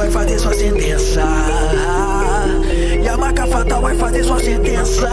vai fazer sua sentença. E a marca fatal vai fazer sua sentença.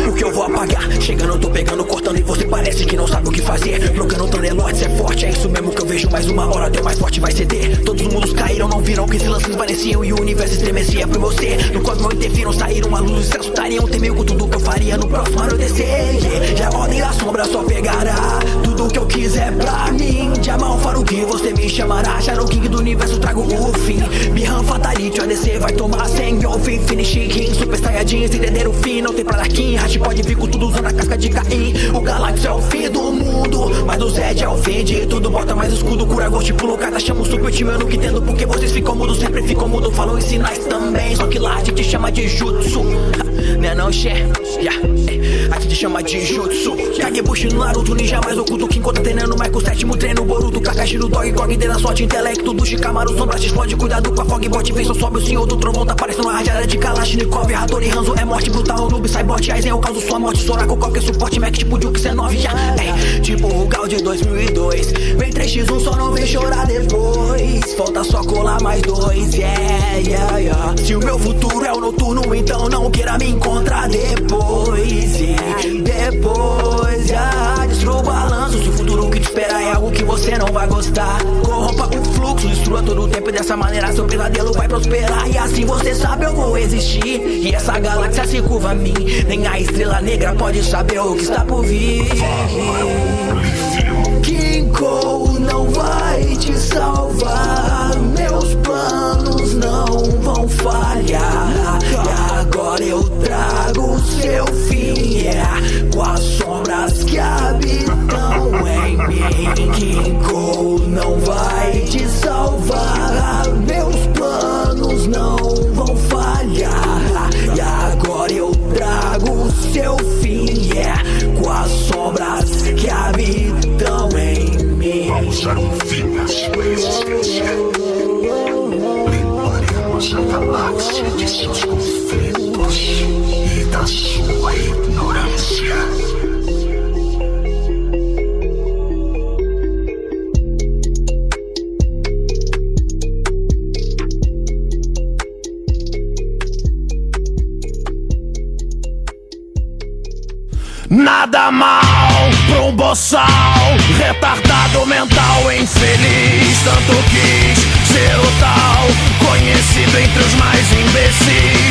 O que eu vou apagar? Chegando, eu tô pegando, cortando e você parece que não sabe o que fazer. Trocando Thunderlords é forte, é isso mesmo que eu vejo. Mais uma hora, teu mais forte vai ceder. Todos os mundos caíram, não viram que esses lances desvaneciam e o universo estremecia por você. No cosmo interfiram, saíram a luz, os céus estariam. Temeu com tudo que eu faria no próximo anoitecer. Já a ordem da sombra só pegará tudo que eu quiser pra mim. Jamal Faruqi, você me chamará. Shadow King do universo, trago o fim. Bihan Fatality, a DC vai tomar sem o fim. Finish King, Super Saiyajin, sem entender o fim. Não tem pra dar Kim, Hashi pode vir com tudo usando a casca de Caim. O Galactus é o fim do mundo, mas o Zed é o fim de tudo. Bota mais escudo, cura Ghost, pulo cada chama o super time. Eu não entendo porque vocês ficam mudo, sempre ficam mudo. Falam em sinais também, só que lá a gente chama de jutsu. Né não, Xé? A gente chama de jutsu. Kagebushi no Naruto, ninja mais oculto que encontra treinando Michael sétimo treino Boruto, Kakashi no Dog, Kog dê na sorte, intelecto do Shikamaru, sombra te explode, cuidado com a Fogbot, vem só sobe o senhor do trovão, tá parecendo uma rajada de Kalashnikov, Hattori Hanzo é morte brutal, noob, Cybot, Aizen eu causo sua morte, Sorako, qualquer suporte, Mac tipo Duke C9 já, tipo o Gal de 2002, vem 3x1 só não vem chorar depois, falta só colar mais dois, yeah. Se o meu futuro é o noturno, então não queira me encontrar depois, depois, destrua o balanço, se o futuro que te espera é algo que você não vai gostar. Corrompa o fluxo, destrua todo o tempo e dessa maneira seu pesadelo vai prosperar. E assim você sabe eu vou existir, e essa galáxia se curva a mim. Nem a estrela negra pode saber o que está por vir. King Cole não vai te salvar, meus planos não vão falhar. E agora eu trago o seu fim, com as sombras que habitam em mim. King Cole não vai te salvar, meus planos não vão falhar. E agora eu trago o seu fim, com as sombras que habitam em mim. Vamos dar um fim à sua existência. Limparemos a galáxia de seus conflitos e da sua ignorância. Nada mal pra um boçal, retardado mental, infeliz. Tanto quis ser o tal, conhecido entre os mais imbecis.